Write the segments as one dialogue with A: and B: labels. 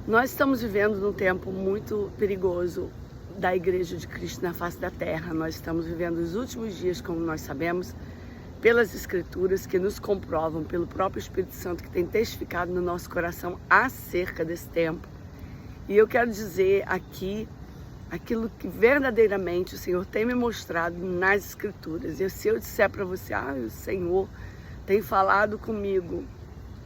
A: Nós estamos vivendo num tempo muito perigoso da Igreja de Cristo na face da terra. Nós estamos vivendo os últimos dias, como nós sabemos, pelas Escrituras que nos comprovam, pelo próprio Espírito Santo que tem testificado no nosso coração acerca desse tempo. E eu quero dizer aqui aquilo que verdadeiramente o Senhor tem me mostrado nas Escrituras. E se eu disser para você, o Senhor tem falado comigo,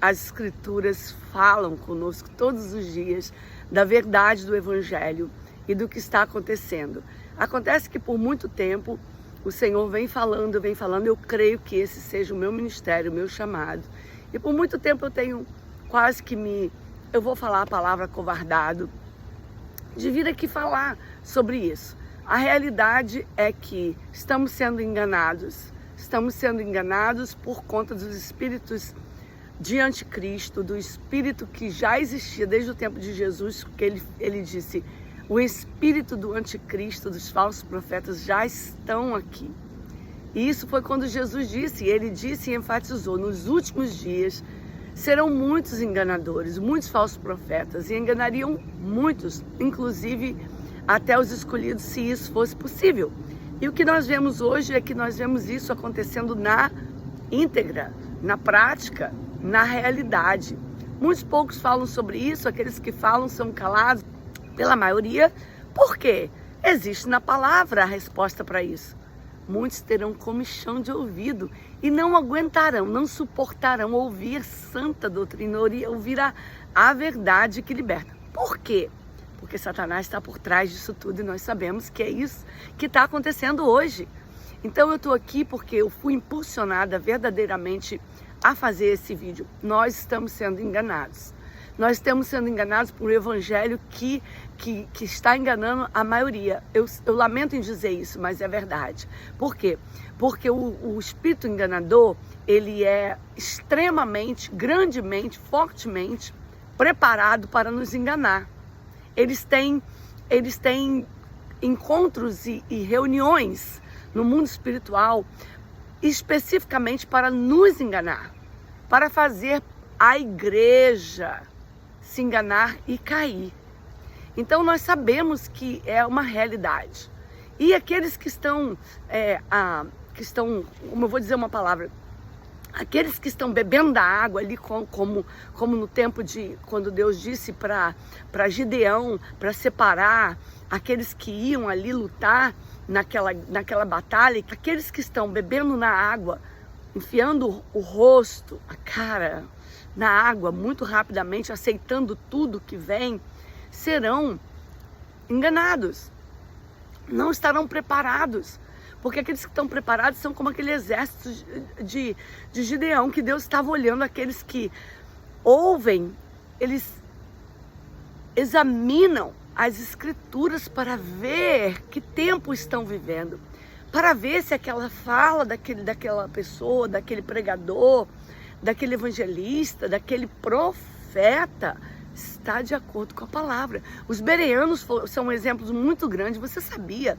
A: as Escrituras falam conosco todos os dias da verdade do Evangelho e do que está acontecendo. Acontece que por muito tempo o Senhor vem falando, eu creio que esse seja o meu ministério, o meu chamado. E por muito tempo eu tenho quase que eu vou falar a palavra covardado, de vir aqui falar sobre isso. A realidade é que estamos sendo enganados por conta dos espíritos de anticristo, do espírito que já existia desde o tempo de Jesus, que ele disse, o espírito do anticristo, dos falsos profetas já estão aqui. E isso foi quando Jesus disse, ele disse e enfatizou, nos últimos dias serão muitos enganadores, muitos falsos profetas, e enganariam muitos, inclusive até os escolhidos, se isso fosse possível. E o que nós vemos hoje é que nós vemos isso acontecendo na íntegra, na prática, na realidade. Muitos poucos falam sobre isso, aqueles que falam são calados pela maioria. Por quê? Existe na palavra a resposta para isso. Muitos terão comichão de ouvido e não aguentarão, não suportarão ouvir santa doutrina, ouvir a verdade que liberta. Por quê? Porque Satanás está por trás disso tudo e nós sabemos que é isso que está acontecendo hoje. Então eu estou aqui porque eu fui impulsionada verdadeiramente a fazer esse vídeo. Nós estamos sendo enganados. Nós estamos sendo enganados por um evangelho que está enganando a maioria. Eu lamento em dizer isso, mas é verdade. Por quê? Porque o espírito enganador, ele é extremamente, grandemente, fortemente preparado para nos enganar. Eles têm encontros e reuniões no mundo espiritual especificamente para nos enganar, para fazer a igreja se enganar e cair. Então nós sabemos que é uma realidade. E aqueles que estão, como eu vou dizer uma palavra, aqueles que estão bebendo da água ali, como no tempo de quando Deus disse para Gideão, para separar aqueles que iam ali lutar naquela batalha, aqueles que estão bebendo na água, enfiando o rosto, a cara na água muito rapidamente, aceitando tudo que vem, serão enganados, não estarão preparados, porque aqueles que estão preparados são como aquele exército de Gideão, que Deus estava olhando aqueles que ouvem, eles examinam as Escrituras para ver que tempo estão vivendo, para ver se aquela fala daquela pessoa, daquele pregador, daquele evangelista, daquele profeta está de acordo com a palavra. Os bereanos são exemplos muito grandes. Você sabia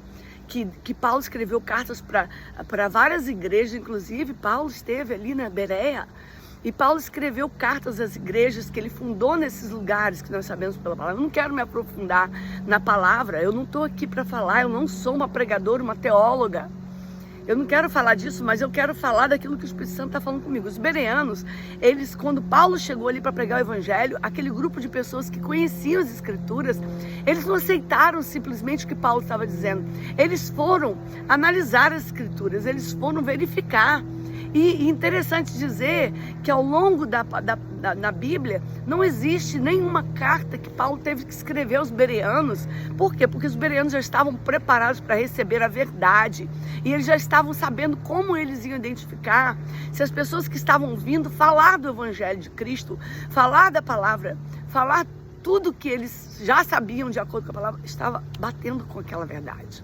A: que Paulo escreveu cartas para várias igrejas, inclusive Paulo esteve ali na Bereia, e Paulo escreveu cartas às igrejas que ele fundou nesses lugares que nós sabemos pela palavra. Eu não quero me aprofundar na palavra, eu não estou aqui para falar, eu não sou uma pregadora, uma teóloga. Eu não quero falar disso, mas eu quero falar daquilo que o Espírito Santo está falando comigo. Os bereanos, eles, quando Paulo chegou ali para pregar o evangelho, aquele grupo de pessoas que conheciam as Escrituras, eles não aceitaram simplesmente o que Paulo estava dizendo. Eles foram analisar as Escrituras, eles foram verificar. E interessante dizer que ao longo na Bíblia não existe nenhuma carta que Paulo teve que escrever aos bereanos. Por quê? Porque os bereanos já estavam preparados para receber a verdade. E eles já estavam sabendo como eles iam identificar se as pessoas que estavam vindo falar do Evangelho de Cristo, falar da palavra, falar tudo que eles já sabiam de acordo com a palavra, estava batendo com aquela verdade.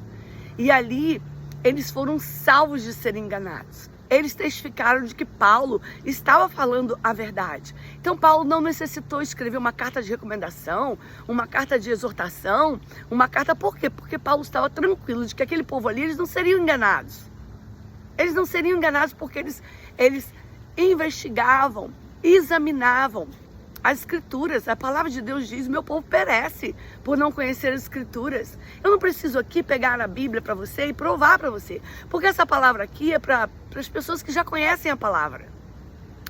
A: E ali eles foram salvos de serem enganados. Eles testificaram de que Paulo estava falando a verdade. Então Paulo não necessitou escrever uma carta de recomendação, uma carta de exortação, uma carta... Por quê? Porque Paulo estava tranquilo de que aquele povo ali, eles não seriam enganados. Eles não seriam enganados porque eles investigavam, examinavam as Escrituras. A palavra de Deus diz: meu povo perece por não conhecer as Escrituras. Eu não preciso aqui pegar a Bíblia para você e provar para você, porque essa palavra aqui é para as pessoas que já conhecem a palavra.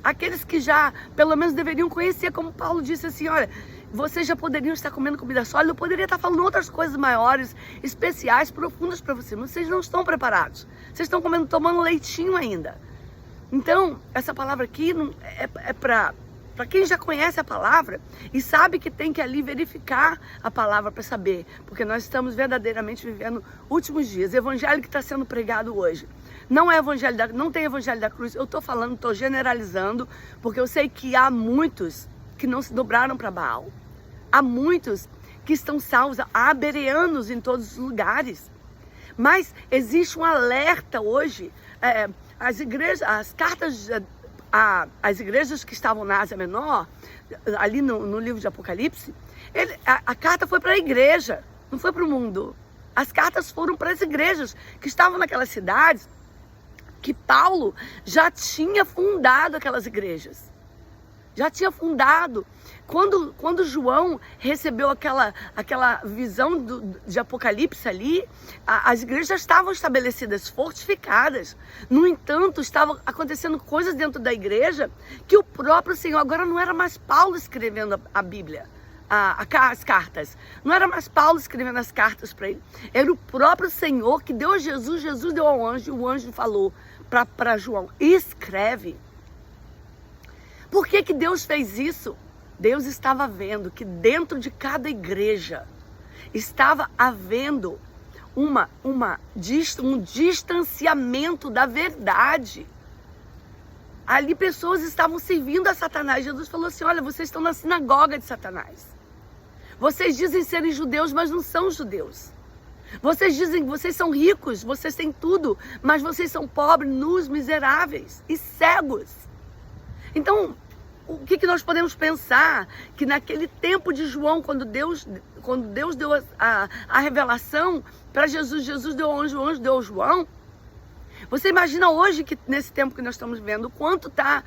A: Aqueles que já, pelo menos, deveriam conhecer, como Paulo disse assim: olha, vocês já poderiam estar comendo comida sólida, eu poderia estar falando outras coisas maiores, especiais, profundas para vocês, mas vocês não estão preparados. Vocês estão tomando leitinho ainda. Então, essa palavra aqui é para quem já conhece a palavra e sabe que tem que ali verificar a palavra para saber, porque nós estamos verdadeiramente vivendo últimos dias. O evangelho que está sendo pregado hoje não tem evangelho da cruz. Eu estou generalizando, porque eu sei que há muitos que não se dobraram para Baal. Há muitos que estão salvos, há bereanos em todos os lugares. Mas existe um alerta hoje. As igrejas que estavam na Ásia Menor, ali no livro de Apocalipse, a carta foi para a igreja, não foi para o mundo. As cartas foram para as igrejas que estavam naquelas cidades, que Paulo já tinha fundado aquelas igrejas. Já tinha fundado. Quando João recebeu aquela visão de Apocalipse ali, as igrejas já estavam estabelecidas, fortificadas. No entanto, estavam acontecendo coisas dentro da igreja que o próprio Senhor, agora não era mais Paulo escrevendo a Bíblia, as cartas. Não era mais Paulo escrevendo as cartas para ele. Era o próprio Senhor que deu a Jesus. Jesus deu ao anjo, e o anjo falou para João: escreve. Por que Deus fez isso? Deus estava vendo que dentro de cada igreja estava havendo um distanciamento da verdade. Ali pessoas estavam servindo a Satanás. Jesus falou assim: olha, vocês estão na sinagoga de Satanás. Vocês dizem serem judeus, mas não são judeus. Vocês dizem que vocês são ricos, vocês têm tudo, mas vocês são pobres, nus, miseráveis e cegos. Então, o que nós podemos pensar? Que naquele tempo de João, quando Deus deu a revelação para Jesus, Jesus deu ao anjo, o anjo deu ao João. Você imagina hoje, que nesse tempo que nós estamos vivendo, o quanto está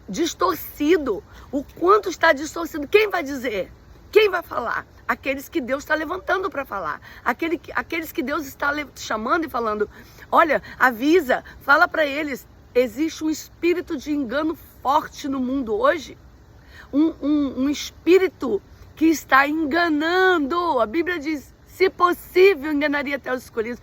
A: distorcido, o quanto está distorcido. Quem vai dizer? Quem vai falar? Aqueles que Deus está levantando para falar. Aqueles que Deus está chamando e falando: olha, avisa, fala para eles. Existe um espírito de engano forte no mundo hoje. Um espírito que está enganando. A Bíblia diz: se possível, enganaria até os escolhidos.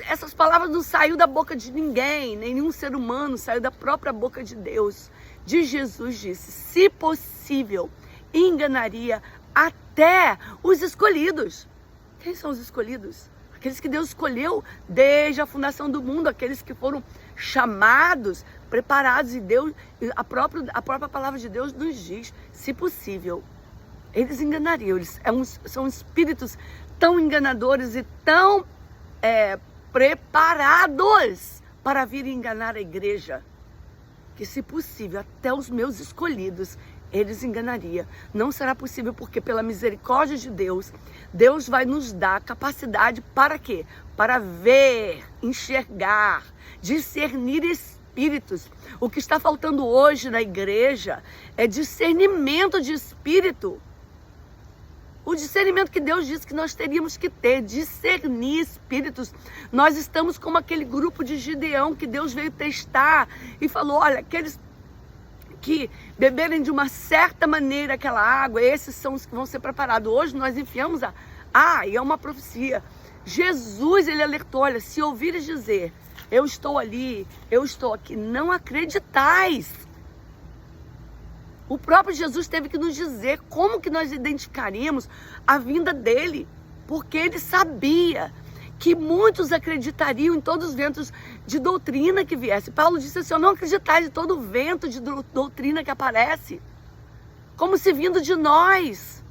A: Essas palavras não saíram da boca de ninguém, nenhum ser humano, saiu da própria boca de Deus. De Jesus disse: se possível, enganaria até os escolhidos. Quem são os escolhidos? Aqueles que Deus escolheu desde a fundação do mundo, aqueles que foram chamados, preparados, e Deus, a própria palavra de Deus nos diz: se possível, eles enganariam. São espíritos tão enganadores e tão preparados para vir enganar a igreja, que, se possível, até os meus escolhidos eles enganaria. Não será possível, porque pela misericórdia de Deus, Deus vai nos dar capacidade para quê? Para ver, enxergar, discernir espíritos. O que está faltando hoje na igreja é discernimento de espírito. O discernimento que Deus disse que nós teríamos que ter, discernir espíritos. Nós estamos como aquele grupo de Gideão que Deus veio testar e falou: olha, aqueles que beberem de uma certa maneira aquela água, esses são os que vão ser preparados. Hoje nós enfiamos e é uma profecia. Jesus, ele alertou: olha, se ouvires dizer, eu estou ali, eu estou aqui, não acreditais. O próprio Jesus teve que nos dizer como que nós identificaríamos a vinda dele, porque ele sabia que muitos acreditariam em todos os ventos de doutrina que viesse. Paulo disse assim: eu não acreditais em todo vento de doutrina que aparece, como se vindo de nós.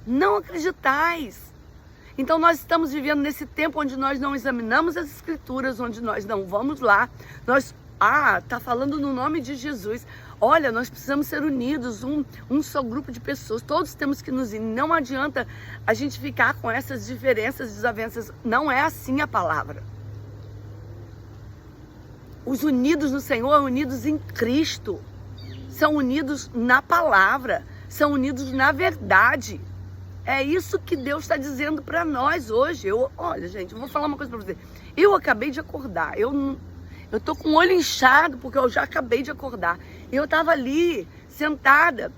A: Não acreditais. Então nós estamos vivendo nesse tempo onde nós não examinamos as escrituras, onde nós não vamos lá. Tá falando no nome de Jesus. Olha, nós precisamos ser unidos, um só grupo de pessoas. Todos temos que nos unir. Não adianta a gente ficar com essas diferenças, desavenças. Não é assim a palavra. Os unidos no Senhor, unidos em Cristo, são unidos na palavra. são unidos na verdade. É isso que Deus está dizendo para nós hoje. Olha, gente, eu vou falar uma coisa para você. Eu acabei de acordar. Eu tô com o olho inchado porque eu já acabei de acordar. Eu estava ali, sentada,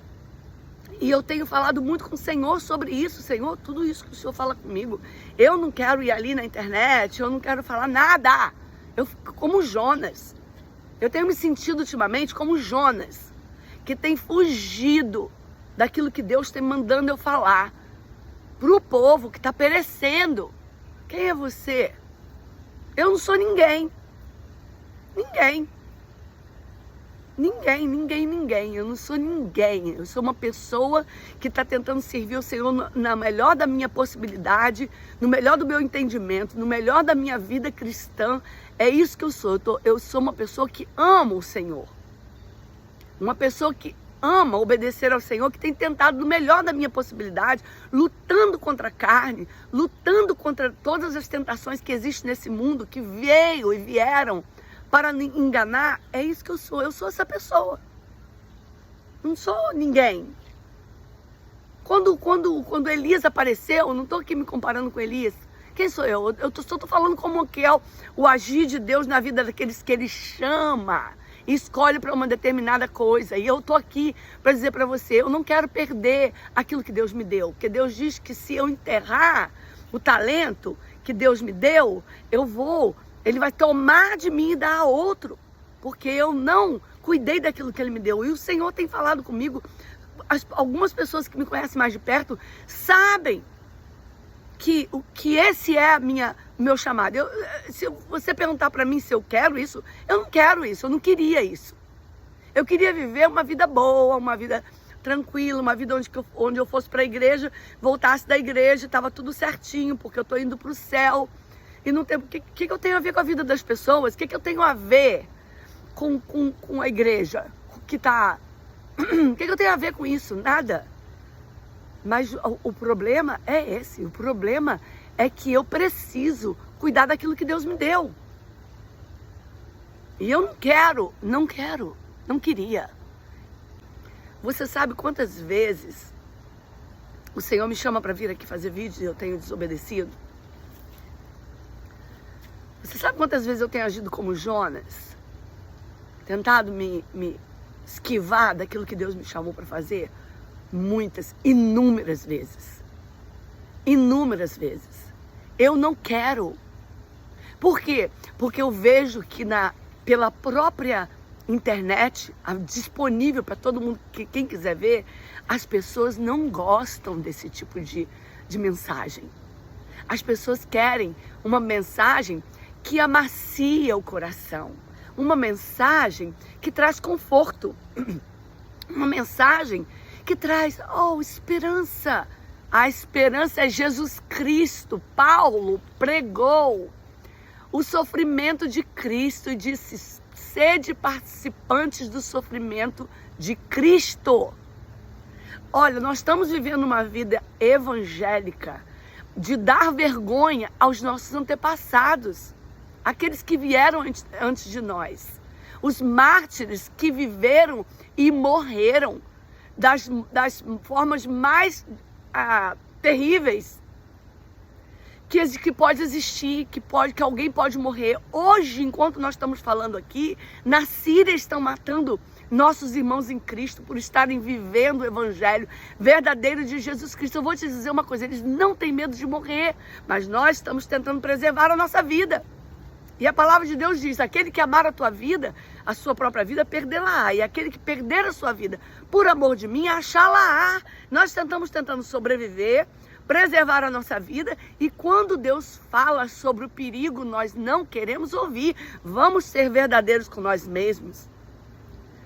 A: e eu tenho falado muito com o Senhor sobre isso. Senhor, tudo isso que o Senhor fala comigo, eu não quero ir ali na internet, eu não quero falar nada. Eu fico como Jonas. Eu tenho me sentido ultimamente como Jonas, que tem fugido daquilo que Deus tem mandando eu falar para o povo que está perecendo. Quem é você? Eu não sou ninguém. Ninguém. Eu não sou ninguém. Eu sou uma pessoa que está tentando servir o Senhor na melhor da minha possibilidade, no melhor do meu entendimento, no melhor da minha vida cristã. É isso que eu sou. Eu sou uma pessoa que ama o Senhor. Uma pessoa que ama obedecer ao Senhor, que tem tentado no melhor da minha possibilidade, lutando contra a carne, lutando contra todas as tentações que existem nesse mundo, que veio e vieram para me enganar. É isso que eu sou essa pessoa. Não sou ninguém. Quando Elias apareceu, eu não estou aqui me comparando com Elias. Quem sou eu? Eu só estou falando como que é o agir de Deus na vida daqueles que Ele chama e escolhe para uma determinada coisa. E eu estou aqui para dizer para você, eu não quero perder aquilo que Deus me deu. Porque Deus diz que se eu enterrar o talento que Deus me deu, Ele vai tomar de mim e dar a outro. Porque eu não cuidei daquilo que Ele me deu. E o Senhor tem falado comigo. Algumas pessoas que me conhecem mais de perto sabem que esse é meu chamado. Se você perguntar para mim se eu quero isso, eu não quero isso, eu não queria isso. Eu queria viver uma vida boa, uma vida tranquila, uma vida onde eu fosse para a igreja, voltasse da igreja, estava tudo certinho, porque eu estou indo para o céu. E não tem, o que eu tenho a ver com a vida das pessoas? O que eu tenho a ver com a igreja que está... O que eu tenho a ver com isso? Nada. Mas o problema é esse. O problema é que eu preciso cuidar daquilo que Deus me deu. E eu não queria. Você sabe quantas vezes o Senhor me chama para vir aqui fazer vídeo e eu tenho desobedecido? Você sabe quantas vezes eu tenho agido como Jonas? Tentado me esquivar daquilo que Deus me chamou para fazer? Muitas, inúmeras vezes. Eu não quero. Por quê? Porque eu vejo que pela própria internet, disponível para todo mundo, quem quiser ver, as pessoas não gostam desse tipo de mensagem. As pessoas querem uma mensagem que amacia o coração. Uma mensagem que traz conforto. Uma mensagem que traz, esperança. A esperança é Jesus Cristo. Paulo pregou o sofrimento de Cristo e disse, sede participantes do sofrimento de Cristo. Olha, nós estamos vivendo uma vida evangélica de dar vergonha aos nossos antepassados, aqueles que vieram antes de nós, os mártires que viveram e morreram das formas mais terríveis que pode existir, que alguém pode morrer. Hoje, enquanto nós estamos falando aqui, na Síria estão matando nossos irmãos em Cristo por estarem vivendo o evangelho verdadeiro de Jesus Cristo. Eu vou te dizer uma coisa, eles não têm medo de morrer, mas nós estamos tentando preservar a nossa vida. E a palavra de Deus diz, aquele que amar a tua vida, a sua própria vida, perdê-la-á. E aquele que perder a sua vida por amor de mim, achá-la-á. Nós estamos tentando sobreviver, preservar a nossa vida. E quando Deus fala sobre o perigo, nós não queremos ouvir. Vamos ser verdadeiros com nós mesmos.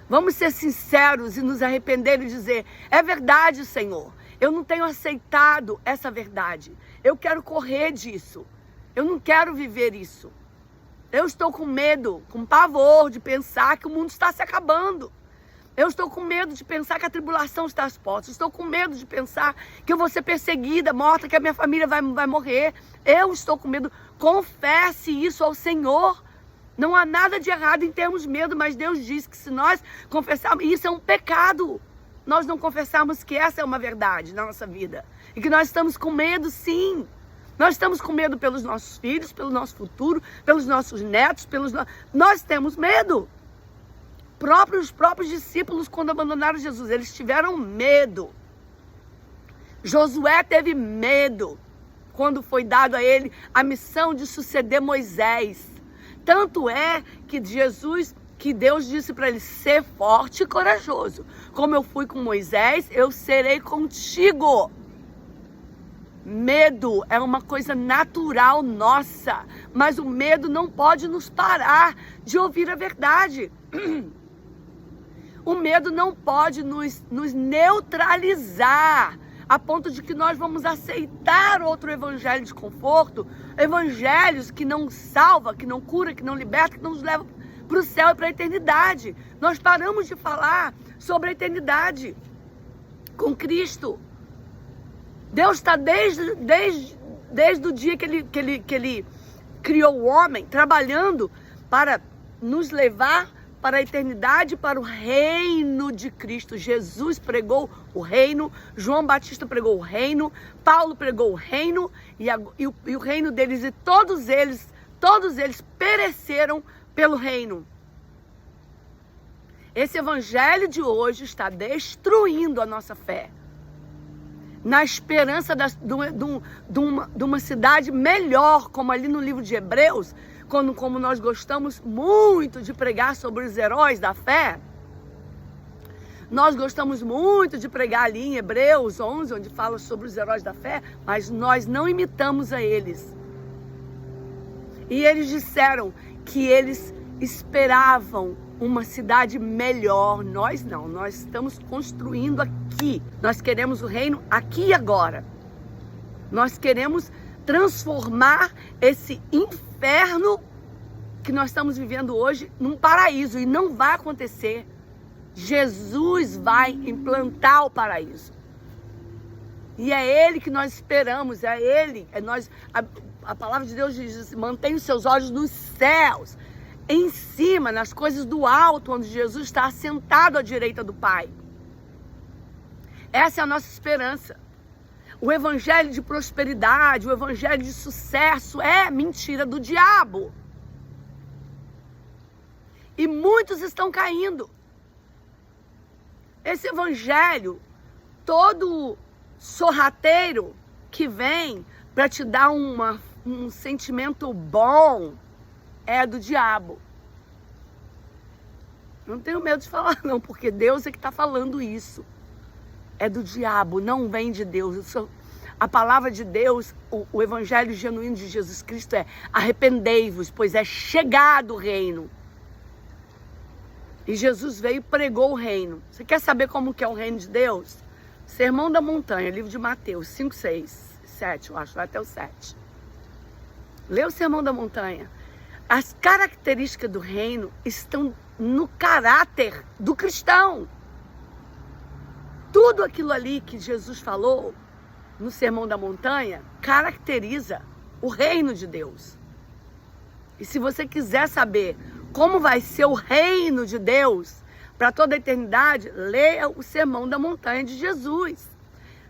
A: Vamos ser sinceros e nos arrepender e dizer, é verdade, Senhor. Eu não tenho aceitado essa verdade. Eu quero correr disso. Eu não quero viver isso. Eu estou com medo, com pavor de pensar que o mundo está se acabando. Eu estou com medo de pensar que a tribulação está às portas. Estou com medo de pensar que eu vou ser perseguida, morta, que a minha família vai morrer. Eu estou com medo. Confesse isso ao Senhor. Não há nada de errado em termos medo, mas Deus diz que se nós confessarmos, isso é um pecado. nós não confessarmos que essa é uma verdade na nossa vida. E que nós estamos com medo, sim. Nós estamos com medo pelos nossos filhos, pelo nosso futuro, pelos nossos netos, nós temos medo. Os próprios discípulos, quando abandonaram Jesus, eles tiveram medo. Josué teve medo quando foi dado a ele a missão de suceder Moisés. Tanto é que Deus disse para ele, ser forte e corajoso. Como eu fui com Moisés, eu serei contigo. Medo é uma coisa natural nossa, mas o medo não pode nos parar de ouvir a verdade. O medo não pode nos neutralizar a ponto de que nós vamos aceitar outro evangelho de conforto, evangelhos que não salva, que não cura, que não liberta, que não nos leva para o céu e para a eternidade. Nós paramos de falar sobre a eternidade com Cristo. Deus está desde o dia que ele criou o homem, trabalhando para nos levar para a eternidade, para o reino de Cristo. Jesus pregou o reino, João Batista pregou o reino, Paulo pregou o reino, e o reino deles, e todos eles pereceram pelo reino. Esse evangelho de hoje está destruindo a nossa fé, na esperança de uma cidade melhor, como ali no livro de Hebreus, como nós gostamos muito de pregar sobre os heróis da fé. Nós gostamos muito de pregar ali em Hebreus 11, onde fala sobre os heróis da fé, mas nós não imitamos a eles. E eles disseram que eles esperavam uma cidade melhor. Nós não, nós estamos construindo aqui. Nós queremos o reino aqui e agora. Nós queremos transformar esse inferno que nós estamos vivendo hoje num paraíso, e não vai acontecer. Jesus vai implantar o paraíso. E é Ele que nós esperamos, é Ele. A palavra de Deus diz assim, mantenha os seus olhos nos céus, em cima, nas coisas do alto, onde Jesus está assentado à direita do Pai. Essa é a nossa esperança. O evangelho de prosperidade, o evangelho de sucesso é mentira do diabo. E muitos estão caindo. Esse evangelho todo sorrateiro que vem para te dar um sentimento bom é do diabo. Não tenho medo de falar não, porque Deus é que está falando isso. É do diabo, não vem de Deus. A palavra de Deus, o evangelho genuíno de Jesus Cristo é: arrependei-vos, pois é chegado o reino. E Jesus veio e pregou o reino. Você quer saber como que é o reino de Deus? Sermão da Montanha, livro de Mateus 5, 6, 7, eu acho, vai até o 7. Lê o Sermão da Montanha. As características do reino estão no caráter do cristão. Tudo aquilo ali que Jesus falou no Sermão da Montanha caracteriza o reino de Deus. E se você quiser saber como vai ser o reino de Deus para toda a eternidade, leia o Sermão da Montanha de Jesus.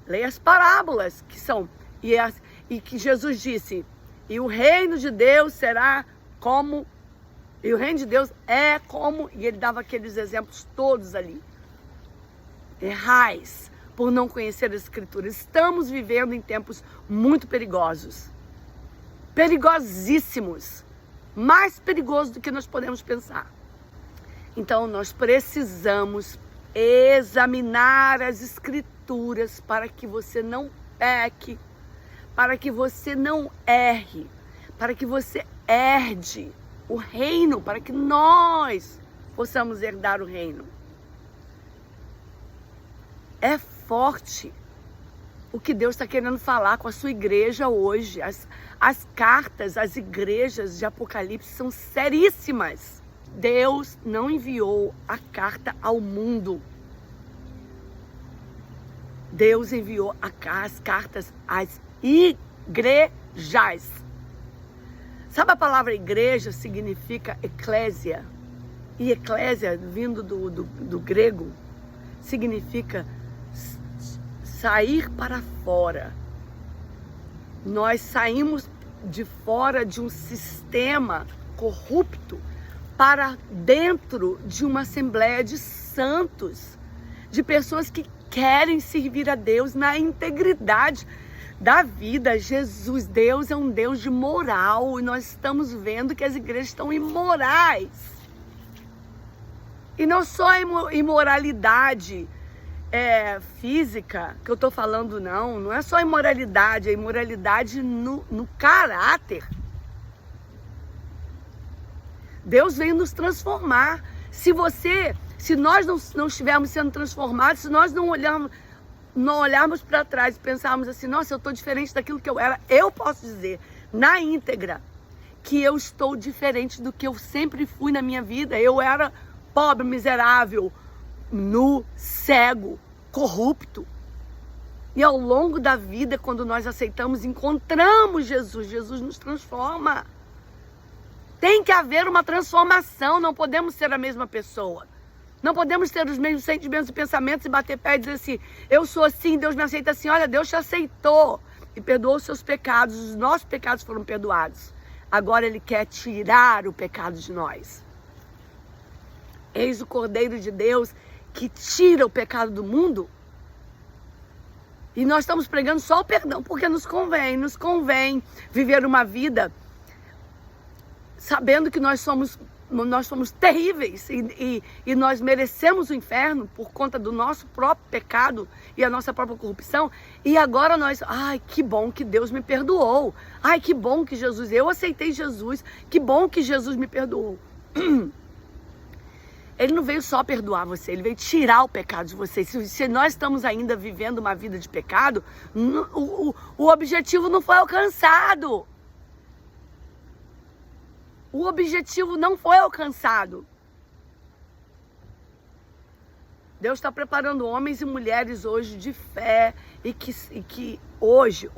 A: Leia as parábolas que são, e que Jesus disse, e o reino de Deus será como, e o reino de Deus é como, e ele dava aqueles exemplos todos ali. Errais por não conhecer as Escrituras. Estamos vivendo em tempos muito perigosos. Perigosíssimos. Mais perigoso do que nós podemos pensar. Então nós precisamos examinar as Escrituras para que você não peque, para que você não erre, para que você herde o reino, para que nós possamos herdar o reino. É forte o que Deus está querendo falar com a sua igreja hoje. As cartas, as igrejas de Apocalipse são seríssimas. Deus não enviou a carta ao mundo. Deus enviou as cartas às igrejas. Sabe, a palavra igreja significa eclésia. E eclésia, vindo do grego, significa sair para fora. Nós saímos de fora de um sistema corrupto para dentro de uma assembleia de santos, de pessoas que querem servir a Deus na integridade da vida. Jesus, Deus é um Deus de moral, e nós estamos vendo que as igrejas estão imorais. E não só a imoralidade física que eu estou falando, não é só imoralidade, é imoralidade no caráter. Deus veio nos transformar. Se nós não estivermos sendo transformados, se nós não olharmos para trás e pensarmos assim, nossa, eu estou diferente daquilo que eu era, eu posso dizer, na íntegra, que eu estou diferente do que eu sempre fui na minha vida. Eu era pobre, miserável, nu, cego, corrupto. E ao longo da vida, quando nós aceitamos, encontramos Jesus, Jesus nos transforma. Tem que haver uma transformação, não podemos ser a mesma pessoa. Não podemos ter os mesmos sentimentos e pensamentos e bater pé e dizer assim, eu sou assim, Deus me aceita assim. Olha, Deus te aceitou e perdoou os seus pecados, os nossos pecados foram perdoados. Agora Ele quer tirar o pecado de nós. Eis o Cordeiro de Deus que tira o pecado do mundo. E nós estamos pregando só o perdão, porque nos convém viver uma vida sabendo que nós somos terríveis e nós merecemos o inferno por conta do nosso próprio pecado e a nossa própria corrupção. E agora ai, que bom que Deus me perdoou. Ai, que bom que eu aceitei Jesus. Que bom que Jesus me perdoou. Ele não veio só perdoar você, Ele veio tirar o pecado de você. Se nós estamos ainda vivendo uma vida de pecado, o objetivo não foi alcançado. O objetivo não foi alcançado. Deus está preparando homens e mulheres hoje de fé e que hoje,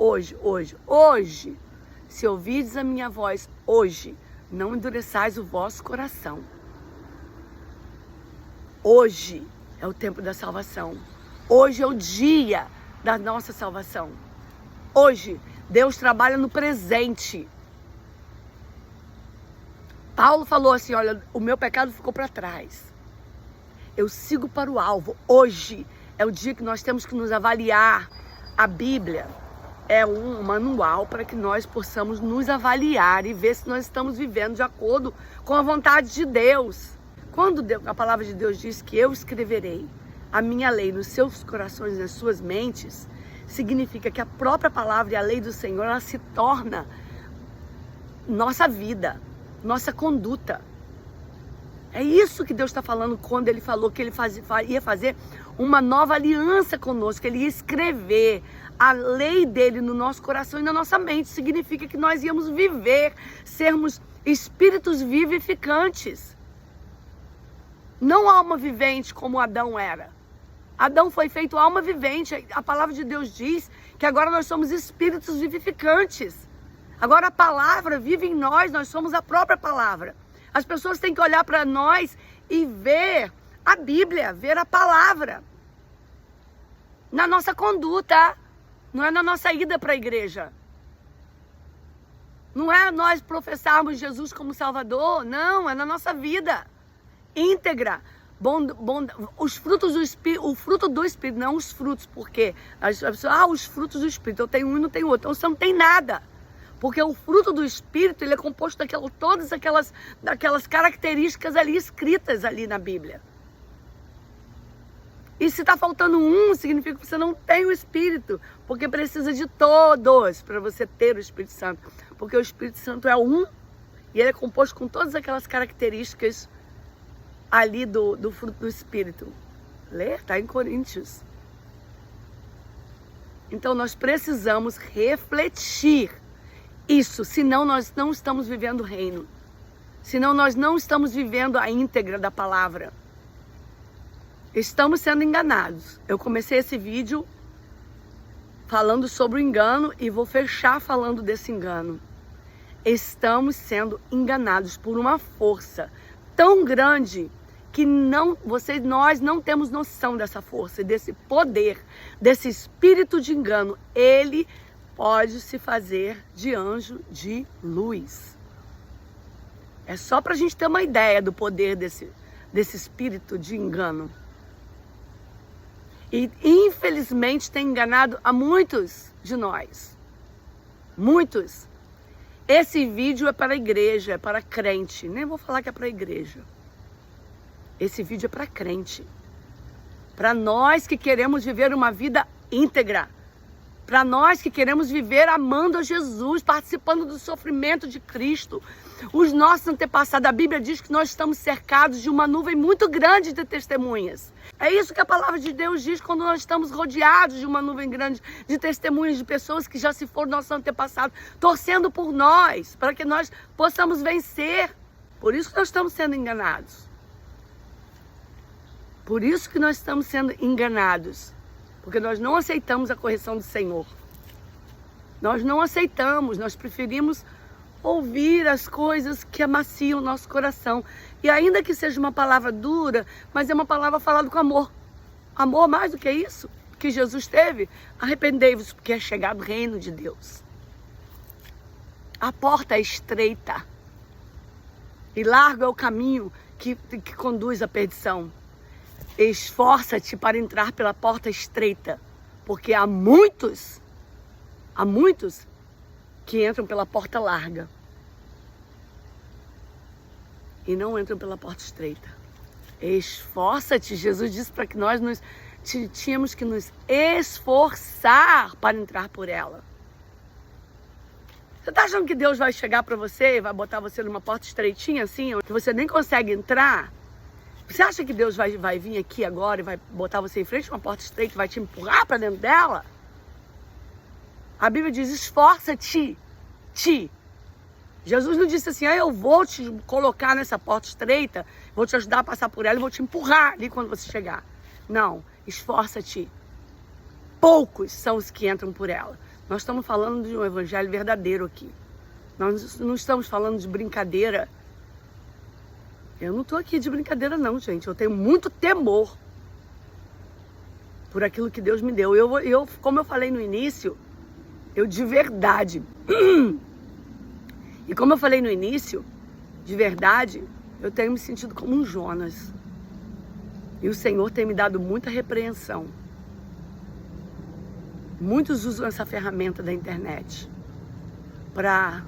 A: se ouvirdes a minha voz, hoje, não endureçais o vosso coração. Hoje é o tempo da salvação. Hoje é o dia da nossa salvação. Hoje, Deus trabalha no presente. Paulo falou assim, olha, o meu pecado ficou para trás. Eu sigo para o alvo. Hoje é o dia que nós temos que nos avaliar. A Bíblia é um manual para que nós possamos nos avaliar e ver se nós estamos vivendo de acordo com a vontade de Deus. Quando a palavra de Deus diz que eu escreverei a minha lei nos seus corações e nas suas mentes, significa que a própria palavra e a lei do Senhor, ela se torna nossa vida, nossa conduta. É isso que Deus está falando quando Ele falou que Ele ia fazer uma nova aliança conosco, Ele ia escrever a lei dele no nosso coração e na nossa mente. Significa que nós íamos viver, sermos espíritos vivificantes. Não alma vivente como Adão era. Adão foi feito alma vivente. A palavra de Deus diz que agora nós somos espíritos vivificantes. Agora a palavra vive em nós, nós somos a própria palavra. As pessoas têm que olhar para nós e ver a Bíblia, ver a palavra. Na nossa conduta, não é na nossa ida para a igreja. Não é nós professarmos Jesus como Salvador, não, é na nossa vida. Íntegra, os frutos do Espírito, o fruto do Espírito, não os frutos, porque as pessoas, os frutos do Espírito, eu tenho um e não tenho outro, então você não tem nada, porque o fruto do Espírito, ele é composto todas daquelas características ali, escritas ali na Bíblia. E se está faltando um, significa que você não tem o Espírito, porque precisa de todos para você ter o Espírito Santo, porque o Espírito Santo é um, e ele é composto com todas aquelas características ali do fruto do Espírito. Lê, está em Coríntios. Então nós precisamos refletir isso, senão nós não estamos vivendo o reino. Senão nós não estamos vivendo a íntegra da palavra. Estamos sendo enganados. Eu comecei esse vídeo falando sobre o engano e vou fechar falando desse engano. Estamos sendo enganados por uma força tão grande que nós não temos noção dessa força, desse poder, desse espírito de engano. Ele pode se fazer de anjo de luz. É só para a gente ter uma ideia do poder desse espírito de engano. E infelizmente tem enganado a muitos de nós. Muitos. Esse vídeo é para a igreja, é para crente. Nem vou falar que é para a igreja. Esse vídeo é para crente. Para nós que queremos viver uma vida íntegra. Para nós que queremos viver amando a Jesus, participando do sofrimento de Cristo. Os nossos antepassados, a Bíblia diz que nós estamos cercados de uma nuvem muito grande de testemunhas. É isso que a palavra de Deus diz quando nós estamos rodeados de uma nuvem grande de testemunhas de pessoas que já se foram nossos antepassados, torcendo por nós, para que nós possamos vencer. Por isso que nós estamos sendo enganados. Por isso que nós estamos sendo enganados. Porque nós não aceitamos a correção do Senhor. Nós não aceitamos, nós preferimos ouvir as coisas que amaciam o nosso coração. E ainda que seja uma palavra dura, mas é uma palavra falada com amor. Amor mais do que isso, que Jesus teve. Arrependei-vos, porque é chegado o reino de Deus. A porta é estreita. E largo é o caminho que conduz à perdição. Esforça-te para entrar pela porta estreita, porque há muitos que entram pela porta larga e não entram pela porta estreita. Esforça-te, Jesus disse para que nós tínhamos que nos esforçar para entrar por ela. Você está achando que Deus vai chegar para você e vai botar você numa porta estreitinha assim, onde você nem consegue entrar? Você acha que Deus vai vir aqui agora e vai botar você em frente a uma porta estreita e vai te empurrar para dentro dela? A Bíblia diz, esforça-te. Jesus não disse assim, eu vou te colocar nessa porta estreita, vou te ajudar a passar por ela e vou te empurrar ali quando você chegar. Não, esforça-te. Poucos são os que entram por ela. Nós estamos falando de um evangelho verdadeiro aqui. Nós não estamos falando de brincadeira. Eu não estou aqui de brincadeira não, gente. Eu tenho muito temor por aquilo que Deus me deu. Como eu falei no início, eu de verdade... E como eu falei no início, de verdade, eu tenho me sentido como um Jonas. E o Senhor tem me dado muita repreensão. Muitos usam essa ferramenta da internet para...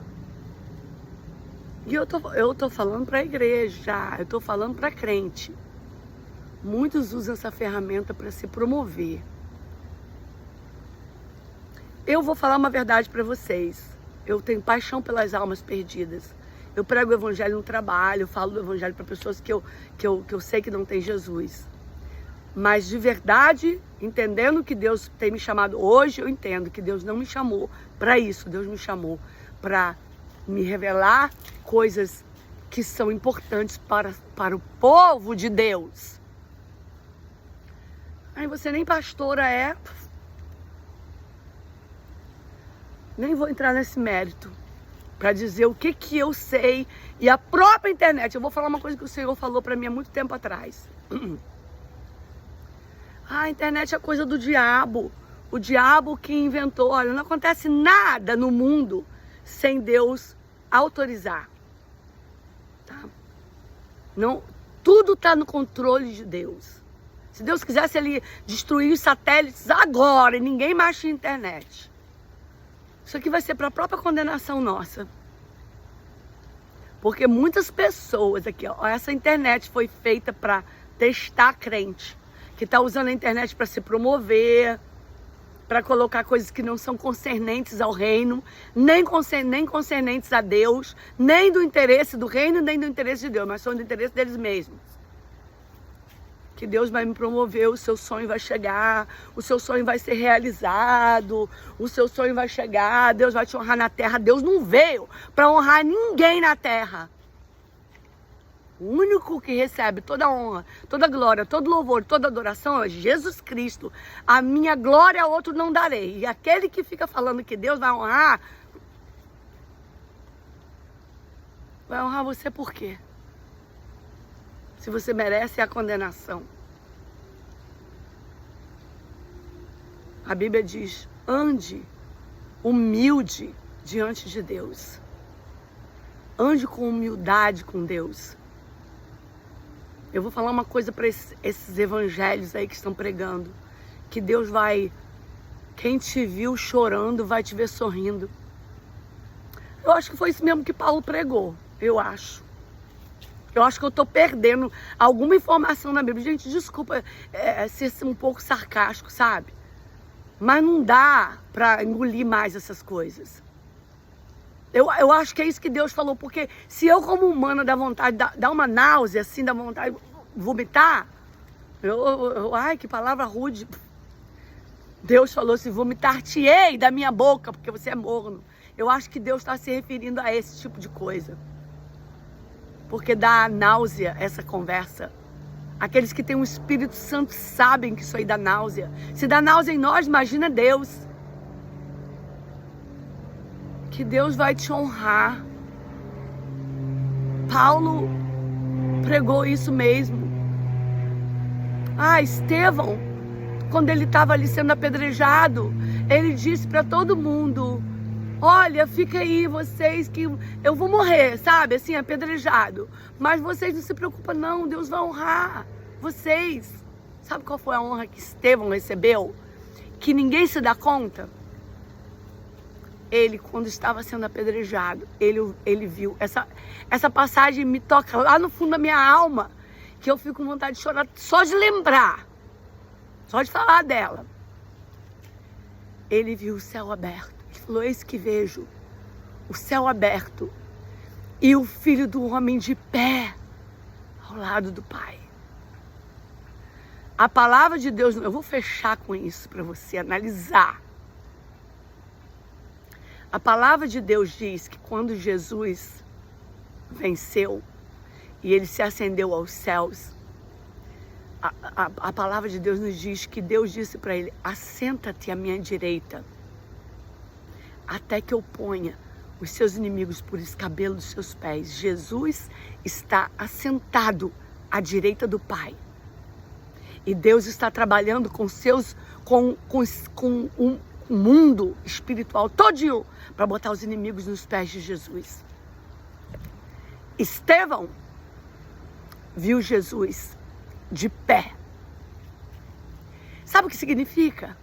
A: E eu tô falando para a igreja, eu tô falando para crente. Muitos usam essa ferramenta para se promover. Eu vou falar uma verdade para vocês. Eu tenho paixão pelas almas perdidas. Eu prego o evangelho no trabalho, eu falo do evangelho para pessoas que eu sei que não tem Jesus. Mas de verdade, entendendo que Deus tem me chamado hoje, eu entendo que Deus não me chamou para isso. Deus me chamou para me revelar coisas que são importantes para o povo de Deus. Aí você nem pastora é. Nem vou entrar nesse mérito para dizer o que eu sei. E a própria internet, eu vou falar uma coisa que o Senhor falou para mim há muito tempo atrás. A internet é coisa do diabo. O diabo que inventou. Olha, não acontece nada no mundo sem Deus autorizar. Tá? Não, tudo está no controle de Deus. Se Deus quisesse, ele destruir os satélites agora e ninguém mais tinha internet. Isso aqui vai ser para a própria condenação nossa. Porque muitas pessoas aqui, ó, essa internet foi feita para testar crente, que está usando a internet para se promover, para colocar coisas que não são concernentes ao reino, nem concernentes a Deus, nem do interesse do reino, nem do interesse de Deus, mas são do interesse deles mesmos. Que Deus vai me promover, o seu sonho vai chegar, o seu sonho vai ser realizado, o seu sonho vai chegar, Deus vai te honrar na terra. Deus não veio para honrar ninguém na terra. O único que recebe toda honra, toda glória, todo louvor, toda adoração é Jesus Cristo. A minha glória a outro não darei. E aquele que fica falando que Deus vai honrar você por quê? se você merece a condenação. A Bíblia diz, ande humilde diante de Deus. Ande com humildade com Deus. Eu vou falar uma coisa para esses evangelhos aí que estão pregando. Que Deus vai... Quem te viu chorando vai te ver sorrindo. Eu acho que foi isso mesmo que Paulo pregou. Eu acho. Eu acho que eu estou perdendo alguma informação na Bíblia. Gente, desculpa ser um pouco sarcástico, sabe? Mas não dá para engolir mais essas coisas. Eu acho que é isso que Deus falou, porque se eu como humana dá vontade, dá uma náusea, assim, dá vontade de vomitar, ai, que palavra rude. Deus falou assim, vomitar-te-ei da minha boca, porque você é morno. Eu acho que Deus está se referindo a esse tipo de coisa. Porque dá náusea essa conversa. Aqueles que têm um Espírito Santo sabem que isso aí dá náusea. Se dá náusea em nós, imagina Deus. Que Deus vai te honrar. Paulo pregou isso mesmo. Estevão, quando ele estava ali sendo apedrejado, ele disse para todo mundo, olha, fica aí vocês que eu vou morrer, sabe, assim, apedrejado. Mas vocês não se preocupam não, Deus vai honrar vocês. Sabe qual foi a honra que Estevão recebeu? Que ninguém se dá conta? Ele, quando estava sendo apedrejado, ele viu. Essa passagem me toca lá no fundo da minha alma, que eu fico com vontade de chorar só de lembrar, só de falar dela. Ele viu o céu aberto. Ele falou, eis que vejo o céu aberto e o Filho do Homem de pé ao lado do Pai. A palavra de Deus, eu vou fechar com isso para você analisar. A palavra de Deus diz que quando Jesus venceu e ele se ascendeu aos céus, a palavra de Deus nos diz que Deus disse para ele, assenta-te à minha direita, até que eu ponha os seus inimigos por escabelo dos seus pés. Jesus está assentado à direita do Pai. E Deus está trabalhando com um mundo espiritual todinho para botar os inimigos nos pés de Jesus. Estevão viu Jesus de pé. Sabe o que significa?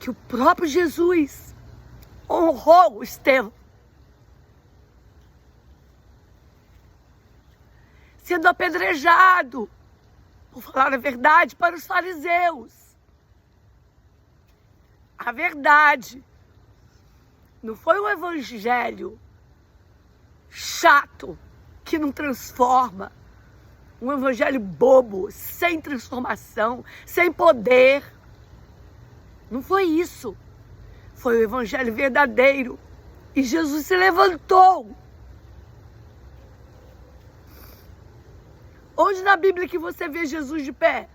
A: Que o próprio Jesus honrou Estevão. Sendo apedrejado por falar a verdade para os fariseus. A verdade não foi um evangelho chato, que não transforma. Um evangelho bobo, sem transformação, sem poder. Não foi isso. Foi o evangelho verdadeiro. E Jesus se levantou. Onde na Bíblia que você vê Jesus de pé?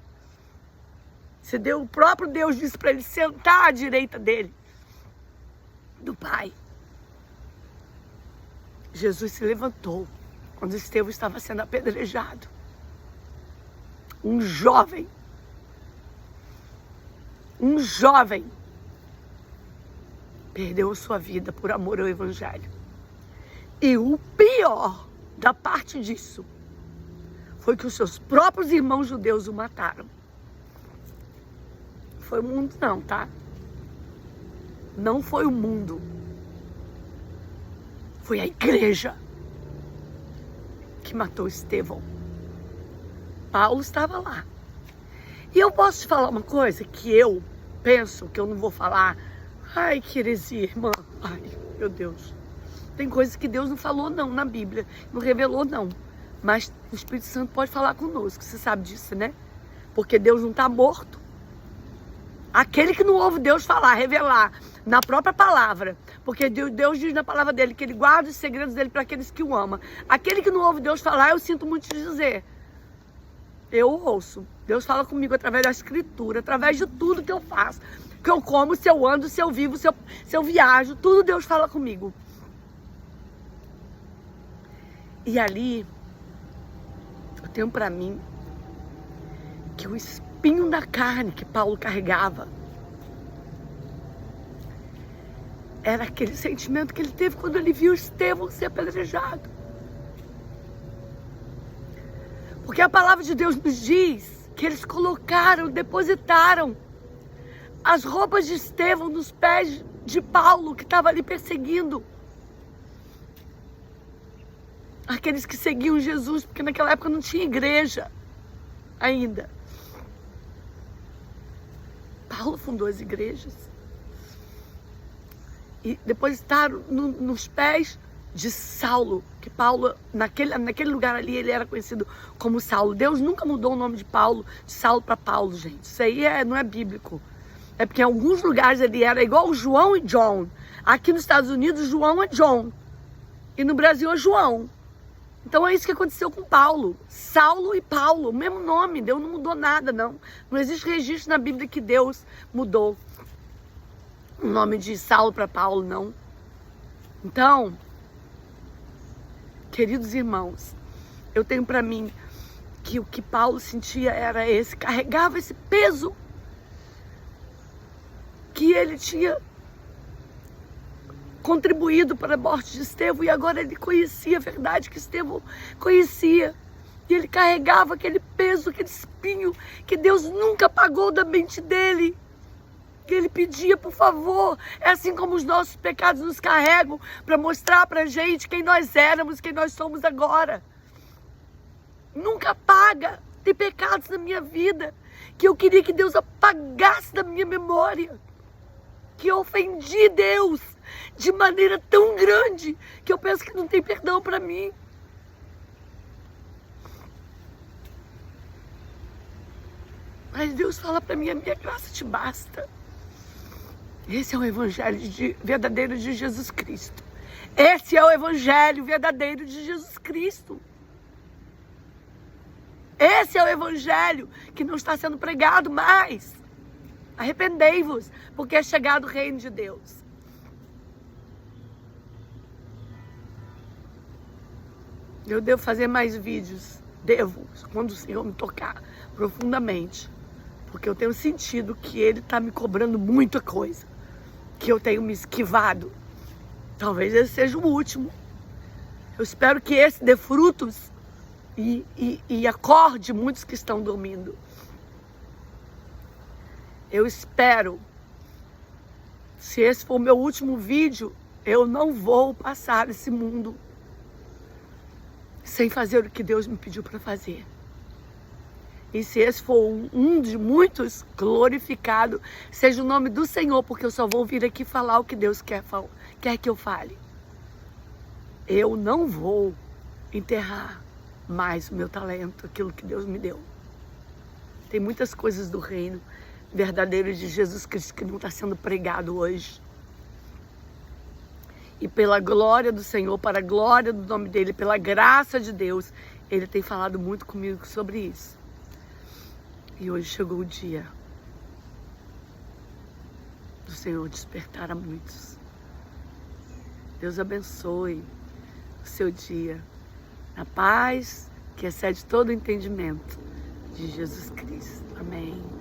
A: O próprio Deus disse para ele sentar à direita dele, do Pai. Jesus se levantou quando Estevão estava sendo apedrejado. Um jovem perdeu sua vida por amor ao Evangelho. E o pior da parte disso foi que os seus próprios irmãos judeus o mataram. Foi o mundo não, tá? Não foi o mundo. Foi a igreja que matou Estevão. Paulo estava lá. E eu posso te falar uma coisa que eu penso, que eu não vou falar. Ai, que heresia, irmã. Ai, meu Deus. Tem coisas que Deus não falou não na Bíblia. Não revelou não. Mas o Espírito Santo pode falar conosco. Você sabe disso, né? Porque Deus não está morto. Aquele que não ouve Deus falar, revelar na própria palavra. Porque Deus diz na palavra dele que ele guarda os segredos dele para aqueles que o amam. Aquele que não ouve Deus falar, eu sinto muito te dizer. Eu ouço. Deus fala comigo através da escritura, através de tudo que eu faço. Que eu como, se eu ando, se eu vivo, se eu viajo, tudo Deus fala comigo. E ali, Eu tenho para mim que o espinho da carne que Paulo carregava era aquele sentimento que ele teve quando ele viu Estevão ser apedrejado. Porque a palavra de Deus nos diz que eles depositaram as roupas de Estevão nos pés de Paulo, que estava ali perseguindo aqueles que seguiam Jesus, porque naquela época não tinha igreja ainda. Paulo fundou as igrejas e depositaram nos pés de Saulo, que Paulo, naquele lugar ali, ele era conhecido como Saulo. Deus nunca mudou o nome de Paulo, de Saulo para Paulo, gente. Isso aí não é bíblico. É porque em alguns lugares ele era igual João e John. Aqui nos Estados Unidos, João é John. E no Brasil é João. Então é isso que aconteceu com Paulo. Saulo e Paulo, o mesmo nome. Deus não mudou nada, não. Não existe registro na Bíblia que Deus mudou o nome de Saulo para Paulo, não. Então, queridos irmãos, eu tenho para mim que o que Paulo sentia era carregava esse peso que ele tinha contribuído para a morte de Estevão, e agora ele conhecia a verdade que Estevão conhecia, e ele carregava aquele peso, aquele espinho que Deus nunca apagou da mente dele, que ele pedia, por favor, é assim como os nossos pecados nos carregam, para mostrar para a gente quem nós éramos, quem nós somos agora. Nunca apaga. Tem pecados na minha vida que eu queria que Deus apagasse da minha memória, que eu ofendi Deus de maneira tão grande que eu penso que não tem perdão para mim. Mas Deus fala para mim, a minha graça te basta. Esse é o evangelho verdadeiro de Jesus Cristo. Esse é o evangelho verdadeiro de Jesus Cristo. Esse é o evangelho que não está sendo pregado mais. Arrependei-vos, porque é chegado o reino de Deus. Eu devo fazer mais vídeos. Devo, quando o Senhor me tocar profundamente. Porque eu tenho sentido que Ele está me cobrando muita coisa. Que eu tenho me esquivado. Talvez esse seja o último. Eu espero que esse dê frutos e acorde muitos que estão dormindo. Eu espero, se esse for o meu último vídeo, eu não vou passar esse mundo sem fazer o que Deus me pediu para fazer. E se esse for um de muitos, glorificado seja o nome do Senhor, porque eu só vou vir aqui falar o que Deus quer que eu fale. Eu não vou enterrar mais o meu talento, aquilo que Deus me deu. Tem muitas coisas do reino verdadeiro de Jesus Cristo que não está sendo pregado hoje. E pela glória do Senhor, para a glória do nome dEle, pela graça de Deus, Ele tem falado muito comigo sobre isso. E hoje chegou o dia do Senhor despertar a muitos. Deus abençoe o seu dia. Na paz que excede todo o entendimento de Jesus Cristo. Amém.